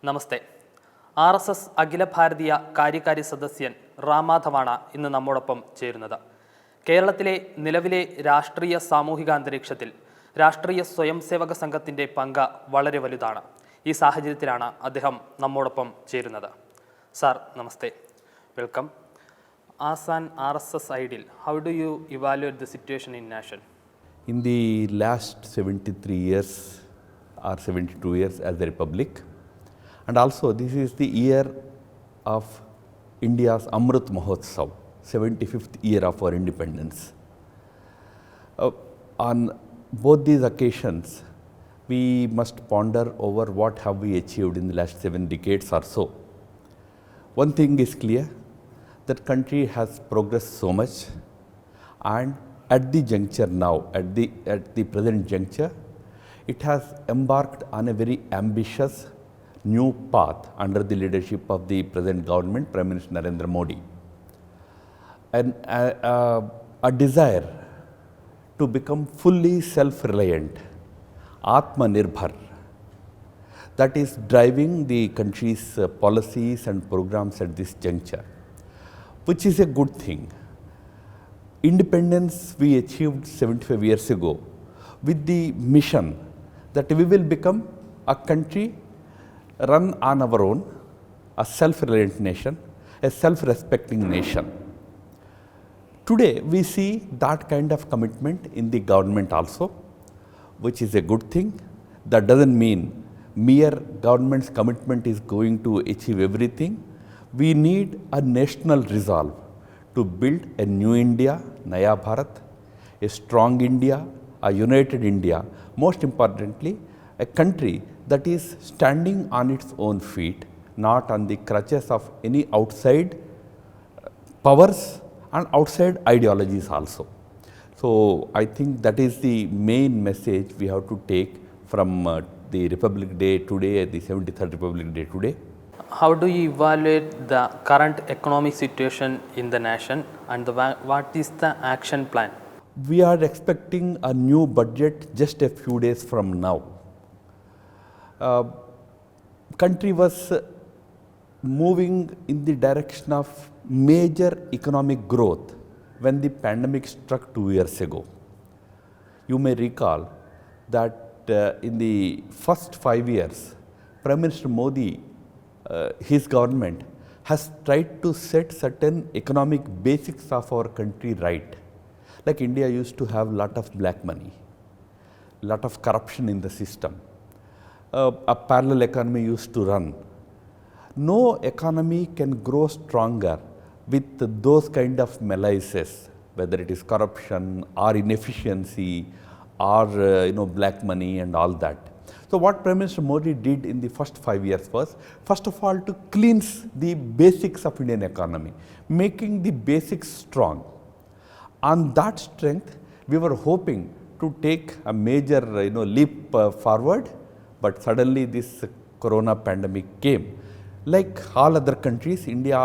നമസ്തേ. RSS അഖില ഭാരതീയ കാര്യകാരി സദസ്യൻ റാമാധവാണ് ഇന്ന് നമ്മോടൊപ്പം ചേരുന്നത്. കേരളത്തിലെ നിലവിലെ രാഷ്ട്രീയ സാമൂഹിക അന്തരീക്ഷത്തിൽ രാഷ്ട്രീയ സ്വയംസേവക സംഘത്തിൻ്റെ പങ്ക് വളരെ വലുതാണ്. ഈ സാഹചര്യത്തിലാണ് അദ്ദേഹം നമ്മോടൊപ്പം ചേരുന്നത്. Sir namaste, welcome. As an RSS ideal, how do you evaluate the situation in nation? In the last 73 years or 72 years as a republic, and also this is the year of India's Amrit Mahotsav, 75th year of our independence. On both these occasions, we must ponder over what have we achieved in the last 7 decades or so. One thing is clear, that country has progressed so much, and at the juncture now, at the present juncture, it has embarked on a very ambitious new path under the leadership of the present government, Prime Minister Narendra Modi. And a desire to become fully self-reliant, Atmanirbhar, that is driving the country's policies and programs at this juncture, which is a good thing. Independence we achieved 75 years ago with the mission that we will become a country run on our own, a self-reliant nation, a self-respecting nation. Today we see that kind of commitment in the government also, which is a good thing. That doesn't mean mere government's commitment is going to achieve everything. We need a national resolve to build a new India, Naya Bharat, a strong India, a united India, most importantly, a country that is standing on its own feet, not on the crutches of any outside powers and outside ideologies also. So I think that is the main message we have to take from the Republic Day today, the 73rd Republic Day today. How do you evaluate the current economic situation in the nation, and what is the action plan? We are expecting a new budget just a few days from now. Country was moving in the direction of major economic growth when the pandemic struck 2 years ago. You may recall that in the first 5 years, Prime Minister Modi, his government has tried to set certain economic basics of our country right. Like India used to have lot of black money, lot of corruption in the system. A parallel economy used to run. No economy can grow stronger with those kind of malaise, whether it is corruption or inefficiency or black money and all that. So what Prime Minister Modi did in the first 5 years was, first of all, to cleanse the basics of Indian economy, making the basics strong. On that strength, we were hoping to take a major leap forward, but suddenly this corona pandemic came. Like all other countries, India,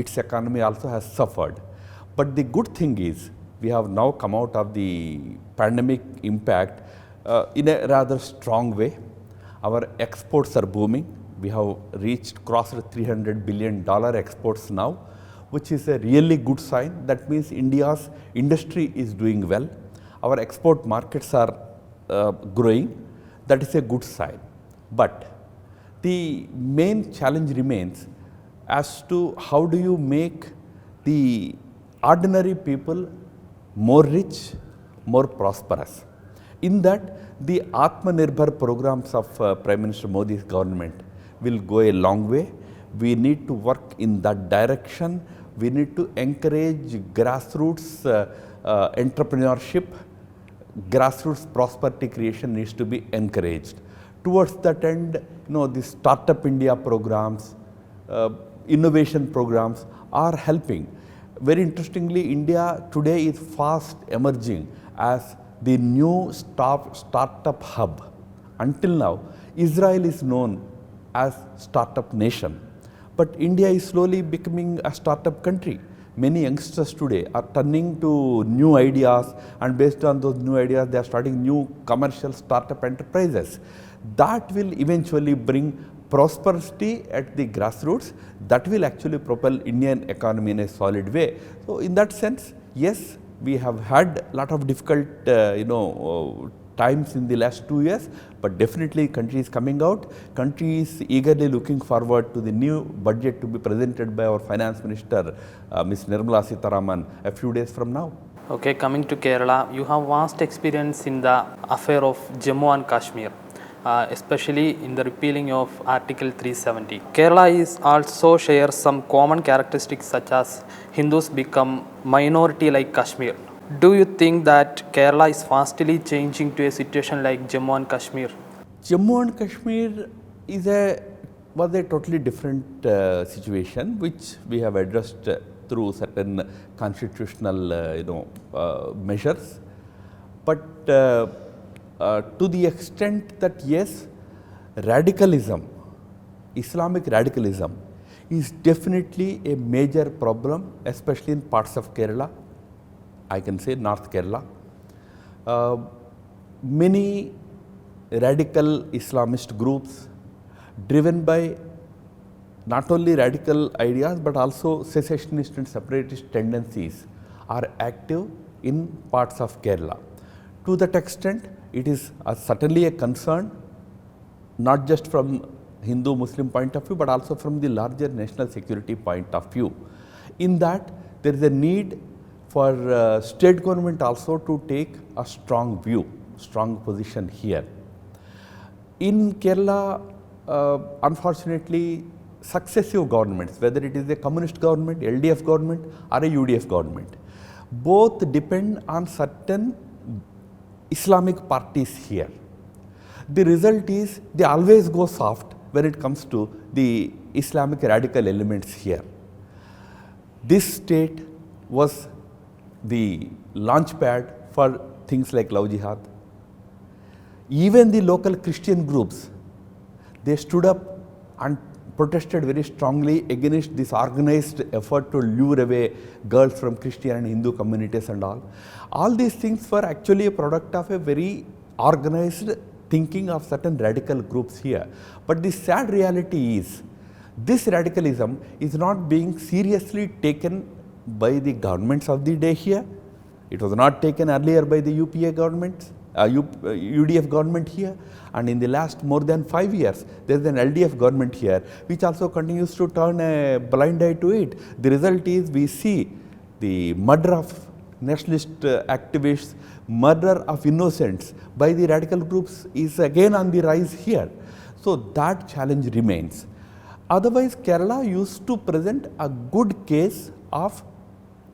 its economy also has suffered. But the good thing is, we have now come out of the pandemic impact in a rather strong way. Our exports are booming. We have crossed $300 billion exports now, which is a really good sign. That means India's industry is doing well. Our export markets are growing. That is a good sign. But the main challenge remains as to how do you make the ordinary people more rich, more prosperous. In that, the Atmanirbhar programs of Prime Minister Modi's government will go a long way. We need to work in that direction. We need to encourage grassroots entrepreneurship. Grassroots prosperity creation needs to be encouraged. Towards that end, the Startup India programs, innovation programs are helping. Very interestingly, India today is fast emerging as the new startup hub. Until now, Israel is known as startup nation, but India is slowly becoming a startup country. Many youngsters today are turning to new ideas, and based on those new ideas, they are starting new commercial startup enterprises. That will eventually bring prosperity at the grassroots that will actually propel Indian economy in a solid way. So in that sense, yes, we have had a lot of difficult times in the last 2 years, but definitely country is coming out. Country is eagerly looking forward to the new budget to be presented by our finance minister, Ms. Nirmala Sitharaman, a few days from now. Okay, coming to Kerala, you have vast experience in the affair of Jammu and Kashmir, especially in the repealing of Article 370. Kerala is also shares some common characteristics such as Hindus become minority like Kashmir. Do you think that Kerala is fastly changing to a situation like Jammu and Kashmir? Jammu and Kashmir was a totally different situation, which we have addressed through certain constitutional measures. But to the extent that yes, radicalism, Islamic radicalism is definitely a major problem, especially in parts of Kerala. I can say North Kerala. Many radical Islamist groups driven by not only radical ideas but also secessionist and separatist tendencies are active in parts of Kerala. To that extent, it is certainly a concern, not just from Hindu-Muslim point of view, but also from the larger national security point of view. In that, there is a need for state government also to take a strong view, strong position here. In Kerala, unfortunately, successive governments, whether it is a communist government, LDF government or a UDF government, both depend on certain Islamic parties here. The result is they always go soft when it comes to the Islamic radical elements here. This state was the launch pad for things like love jihad. Even the local Christian groups, they stood up and protested very strongly against this organized effort to lure away girls from Christian and Hindu communities and all. All these things were actually a product of a very organized thinking of certain radical groups here. But the sad reality is, this radicalism is not being seriously taken by the governments of the day here. It was not taken earlier by the UPA government, UDF government here, and in the last more than 5 years, there is an LDF government here, which also continues to turn a blind eye to it. The result is we see the murder of nationalist activists, murder of innocents by the radical groups is again on the rise here. So that challenge remains. Otherwise, Kerala used to present a good case of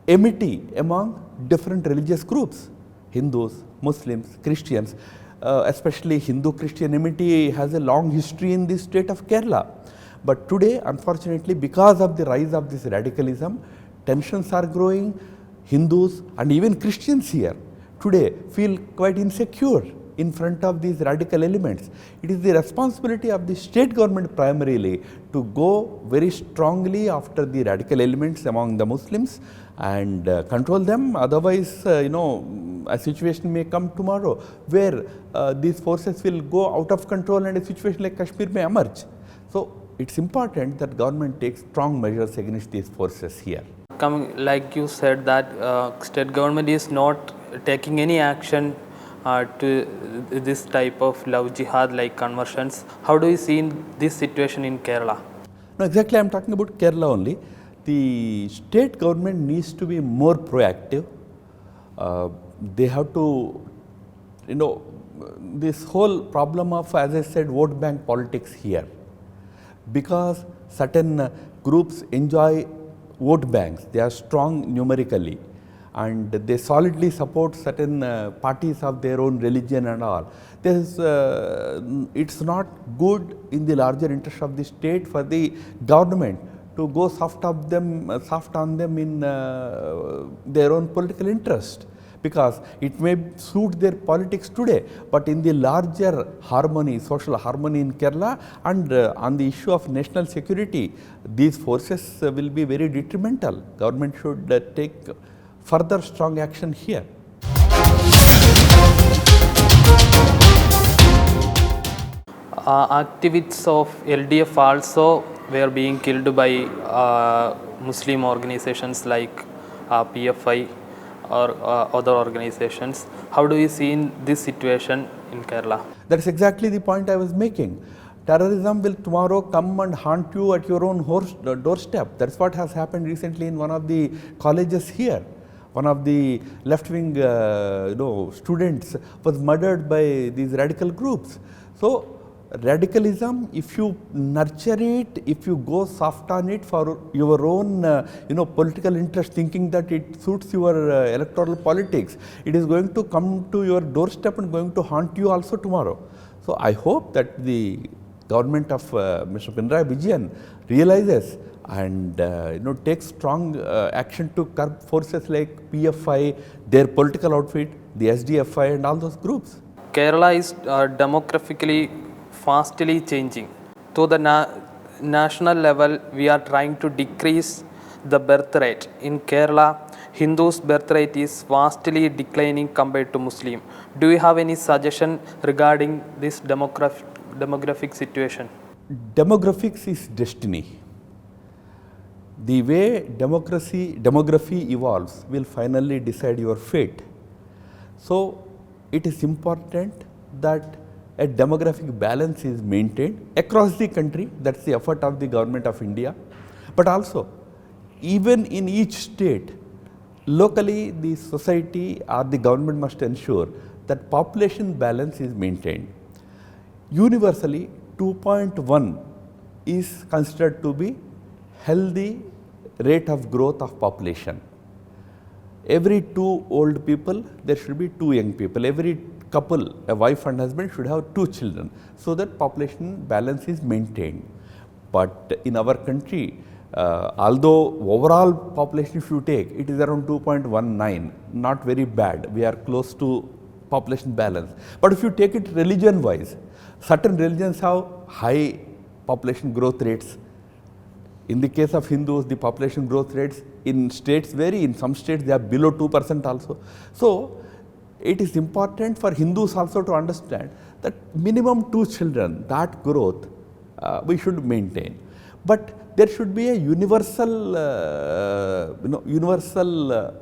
amity among different religious groups, Hindus, Muslims, Christians, especially Hindu-Christian amity has a long history in the state of Kerala. But today, unfortunately, because of the rise of this radicalism, tensions are growing. Hindus and even Christians here today feel quite insecure in front of these radical elements. It is the responsibility of the state government primarily to go very strongly after the radical elements among the Muslims and control them. Otherwise, a situation may come tomorrow where these forces will go out of control and a situation like Kashmir may emerge. So it's important that government takes strong measures against these forces here. Like you said that state government is not taking any action to this type of love jihad like conversions. How do you see this situation in Kerala? No, exactly, I am talking about Kerala only. The state government needs to be more proactive. They have to, this whole problem of, as I said, vote bank politics here. Because certain groups enjoy vote banks, they are strong numerically and they solidly support certain parties of their own religion and all. It's not good in the larger interest of the state for the government to go soft on them in their own political interest, because it may suit their politics today, but in the larger harmony, social harmony in Kerala and on the issue of national security, these forces will be very detrimental. Government should take further strong action here. activists of LDF also were being killed by Muslim organizations like PFI or other organizations. How do you see in this situation in Kerala? That's exactly the point I was making. Terrorism will tomorrow come and haunt you at your own doorstep. That's what has happened recently in one of the colleges here. One of the left-wing students was murdered by these radical groups. So radicalism, if you nurture it, if you go soft on it for your own political interest, thinking that it suits your electoral politics, it is going to come to your doorstep and going to haunt you also tomorrow. So I hope that the government of Mr. Pinarayi Vijayan realizes and takes strong action to curb forces like PFI, their political outfit, the SDFI and all those groups. Kerala is demographically fastly changing. To the national level, we are trying to decrease the birth rate. In Kerala, Hindus' birth rate is vastly declining compared to Muslim. Do you have any suggestion regarding this demographic situation? Demographics is destiny. The way demography evolves will finally decide your fate. So it is important that a demographic balance is maintained across the country. That's the effort of the government of India. But also, even in each state, locally the society or the government must ensure that population balance is maintained. Universally, 2.1 is considered to be healthy rate of growth of population. Every 2 old people, there should be 2 young people. Every couple, a wife and husband, should have 2 children, so that population balance is maintained. But in our country, although overall population if you take, it is around 2.19, not very bad. We are close to population balance. But if you take it religion wise, certain religions have high population growth rates. In the case of Hindus, the population growth rates in states vary. In some states, they are below 2% also. So it is important for Hindus also to understand that minimum 2 children, that growth we should maintain. But there should be a universal,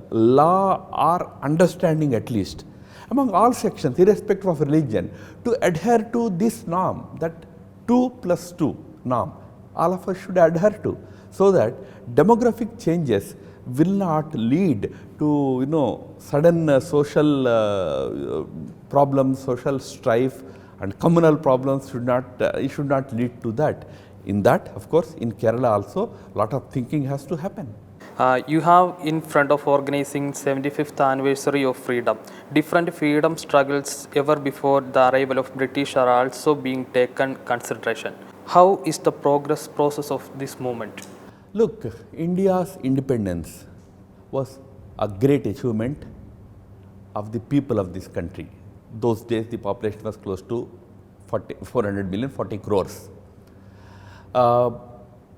law or understanding at least among all sections, irrespective of religion, to adhere to this norm, that 2+2 norm. All of us should adhere to, so that demographic changes will not lead to sudden social problems, social strife, and communal problems should not it should not lead to that. In that, of course, in Kerala also, lot of thinking has to happen. You have in front of organizing 75th anniversary of freedom. Different freedom struggles ever before the arrival of British are also being taken consideration. How is the process of this movement? Look, India's independence was a great achievement of the people of this country. Those days the population was close to 400 million, 40 crores.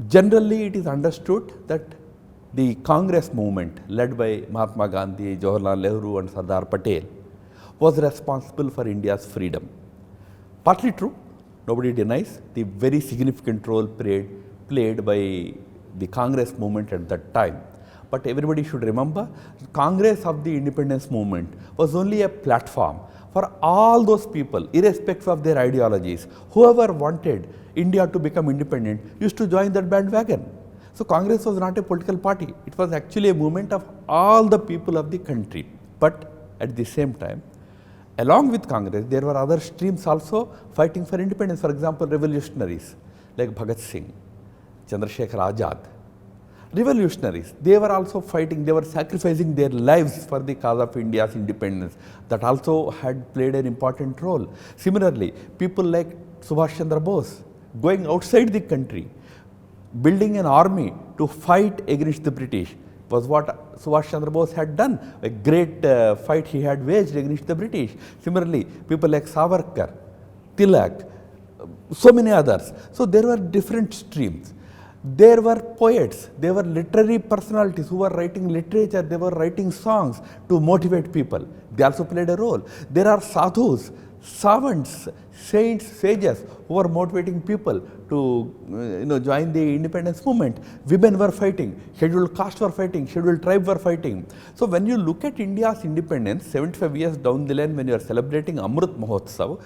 Generally it is understood that the Congress movement led by Mahatma Gandhi, Jawaharlal Nehru and Sardar Patel was responsible for India's freedom. Partly true, nobody denies the very significant role played by the Congress movement at that time. But everybody should remember, Congress of the independence movement was only a platform for all those people, irrespective of their ideologies. Whoever wanted India to become independent used to join that bandwagon. So Congress was not a political party. It was actually a movement of all the people of the country. But at the same time, along with Congress, there were other streams also fighting for independence. For example, revolutionaries like Bhagat Singh, Chandrasekhar Azad. Revolutionaries, they were also fighting, they were sacrificing their lives for the cause of India's independence. That also had played an important role. Similarly, people like Subhash Chandra Bose going outside the country, building an army to fight against the British, was what Subhash Chandra Bose had done. A great fight he had waged against the British. Similarly, people like Savarkar, Tilak, so many others. So there were different streams. There were poets, there were literary personalities who were writing literature, they were writing songs to motivate people. They also played a role. There are sadhus, servants, saints, sages who were motivating people to join the independence movement. Women were fighting, scheduled castes were fighting, scheduled tribe were fighting. So when you look at India's independence 75 years down the line, when you are celebrating Amrit Mahotsav,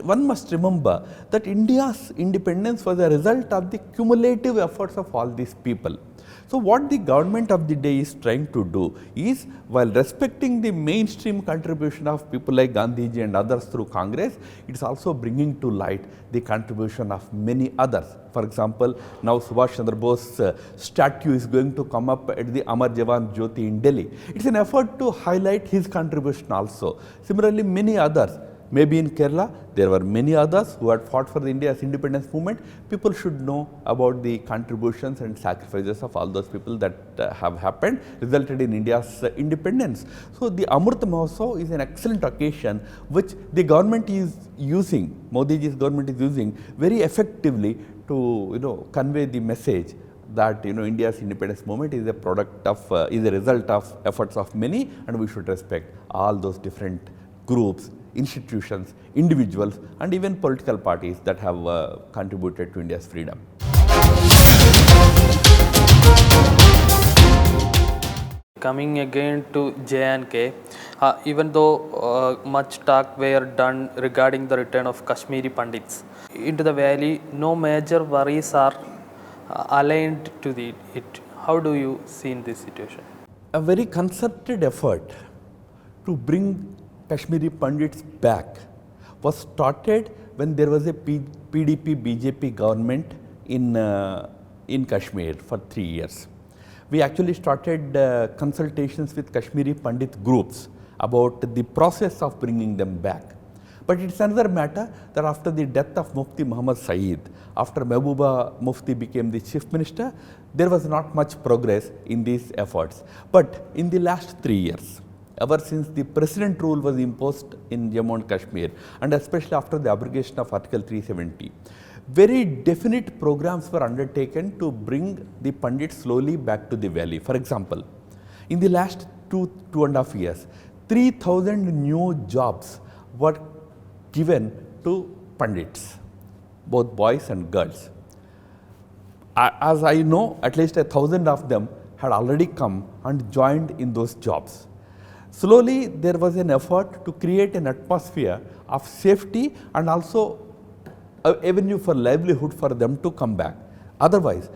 one must remember that India's independence was a result of the cumulative efforts of all these people. So what the government of the day is trying to do is, while respecting the mainstream contribution of people like Gandhiji and others through Congress, it is also bringing to light the contribution of many others. For example, now Subhash Chandra Bose statue is going to come up at the Amar Jawan Jyoti in Delhi. It's an effort to highlight his contribution also. Similarly, many others. Maybe in Kerala, there were many others who had fought for the India's independence movement. People should know about the contributions and sacrifices of all those people that have happened, resulted in India's independence. So the Amrit Mahotsav is an excellent occasion which the government is using, Modiji's government is using very effectively to convey the message that India's independence movement is a product of, is a result of efforts of many, and we should respect all those different groups, institutions, individuals, and even political parties that have contributed to India's freedom. Coming again to J&K, even though much talk were done regarding the return of Kashmiri Pandits into the valley, no major worries are aligned to it. How do you see in this situation? A very concerted effort to bring Kashmiri Pandits back was started when there was a PDP-BJP government in Kashmir for 3 years. We actually started consultations with Kashmiri Pandit groups about the process of bringing them back. But it's another matter that after the death of Mufti Muhammad Saeed, after Mehbooba Mufti became the chief minister, there was not much progress in these efforts. But in the last 3 years, ever since the president rule was imposed in Jammu and Kashmir, and especially after the abrogation of Article 370, very definite programs were undertaken to bring the Pandits slowly back to the valley. For example, in the last 2.5 years, 3,000 new jobs were given to Pandits, both boys and girls. As I know, at least 1,000 of them had already come and joined in those jobs. Slowly, there was an effort to create an atmosphere of safety and also an avenue for livelihood for them to come back. Otherwise,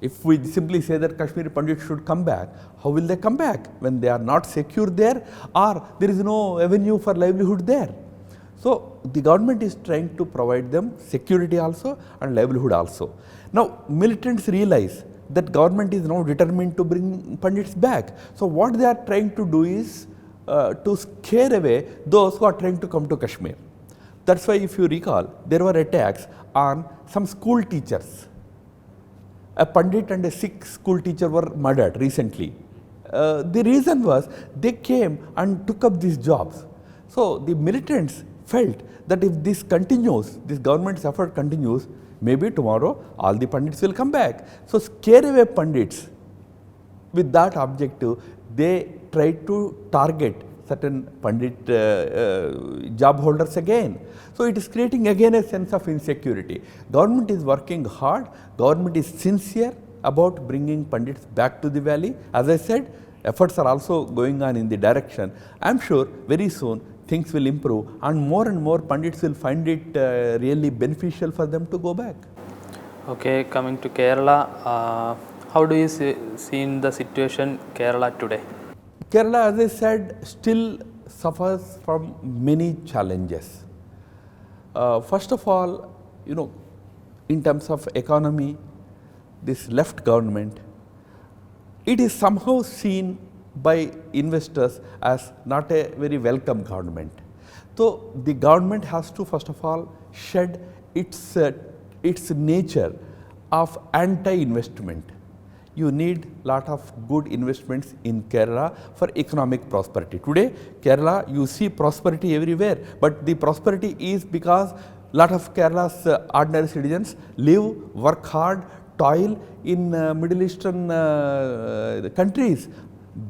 if we simply say that Kashmiri Pandits should come back, how will they come back when they are not secure there, or there is no avenue for livelihood there? So the government is trying to provide them security also and livelihood also. Now militants realize that government is now determined to bring Pandits back. So what they are trying to do is to scare away those who are trying to come to Kashmir. That's why, if you recall, there were attacks on some school teachers. A Pandit and a Sikh school teacher were murdered recently. The reason was they came and took up these jobs. So the militants felt that if this continues, this government's effort continues, maybe tomorrow all the Pandits will come back. So scare away Pandits. With that objective, they tried to target certain Pandit job holders again. So it is creating again a sense of insecurity. Government is working hard, government is sincere about bringing Pandits back to the valley. As I said, efforts are also going on in the direction. I am sure very soon things will improve and more Pandits will find it really beneficial for them to go back. Okay, coming to Kerala, how do you see in the situation Kerala today? Kerala, as I said, still suffers from many challenges. First of all, in terms of economy, this left government, it is somehow seen by investors as not a very welcome government. So the government has to first of all shed its nature of anti-investment. You need lot of good investments in Kerala for economic prosperity. Today, Kerala, you see prosperity everywhere, but the prosperity is because lot of Kerala's ordinary citizens live, work hard, toil in Middle Eastern countries.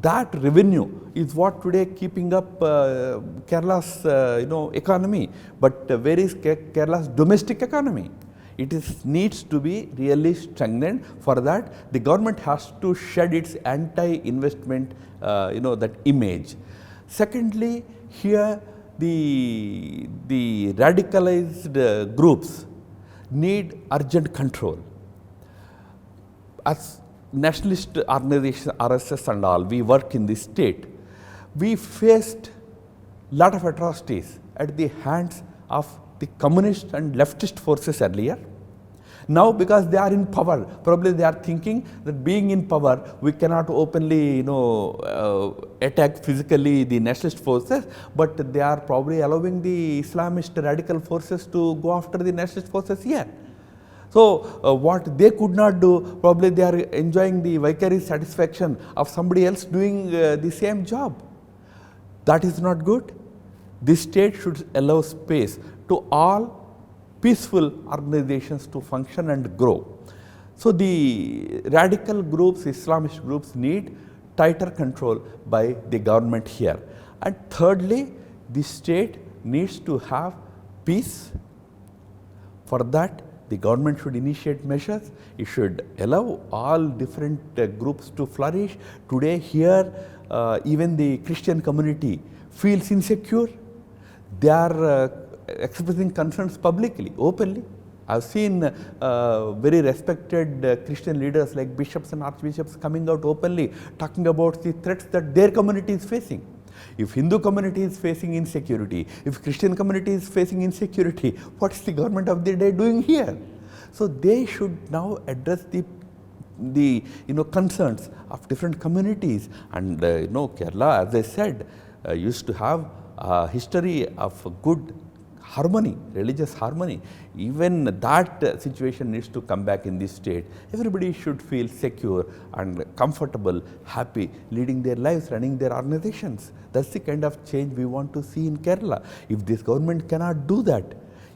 That revenue is what today keeping up Kerala's economy. But where is Kerala's domestic economy? It needs to be really strengthened. For that, the government has to shed its anti-investment that image. Secondly, here the radicalized groups need urgent control. As nationalist organizations, RSS and all, we work in this state. We faced lot of atrocities at the hands of the communist and leftist forces earlier. Now, because they are in power, probably they are thinking that being in power, we cannot openly, attack physically the nationalist forces, but they are probably allowing the Islamist radical forces to go after the nationalist forces here. So, what they could not do, probably they are enjoying the vicarious satisfaction of somebody else doing the same job. That is not good. This state should allow space to all peaceful organizations to function and grow. So, the radical groups, Islamist groups need tighter control by the government here. And thirdly, the state needs to have peace. For that, the government should initiate measures. It should allow all different groups to flourish. Today here, even the Christian community feels insecure. They are expressing concerns publicly, openly. I've seen very respected Christian leaders like bishops and archbishops coming out openly talking about the threats that their community is facing. If Hindu community is facing insecurity, if Christian community is facing insecurity, what is the government of the day doing here? So they should now address the concerns of different communities. And Kerala, as I said, used to have a history of good harmony, religious harmony. Even that situation needs to come back in this state. Everybody should feel secure and comfortable, happy, leading their lives, running their organizations. That's the kind of change we want to see in Kerala. If this government cannot do that,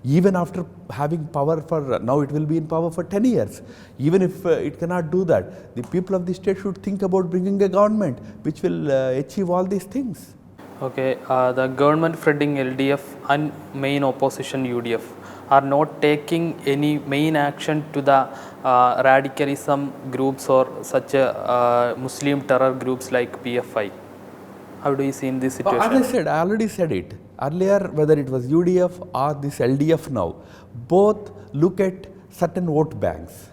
even after having power for, now it will be in power for 10 years, even if it cannot do that, the people of the state should think about bringing a government which will achieve all these things. Okay, the government fronting LDF and main opposition UDF are not taking any main action to the radicalism groups or such Muslim terror groups like PFI. How do you see in this situation? As I said, I already said it. Earlier, whether it was UDF or this LDF now, both look at certain vote banks.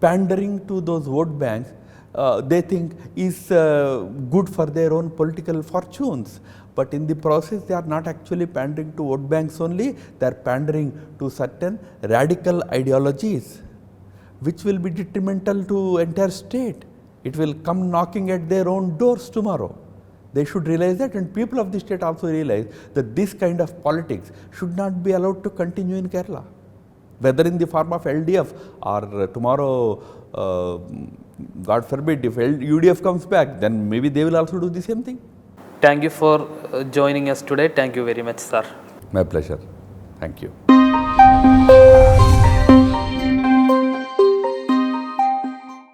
Pandering to those vote banks, they think is good for their own political fortunes. But in the process, they are not actually pandering to vote banks only, they are pandering to certain radical ideologies, which will be detrimental to entire state. It will come knocking at their own doors tomorrow. They should realize that, and people of the state also realize that this kind of politics should not be allowed to continue in Kerala. Whether in the form of LDF or tomorrow, God forbid, if UDF comes back, then maybe they will also do the same thing. Thank you for joining us today. Thank you very much, sir. My pleasure. Thank you.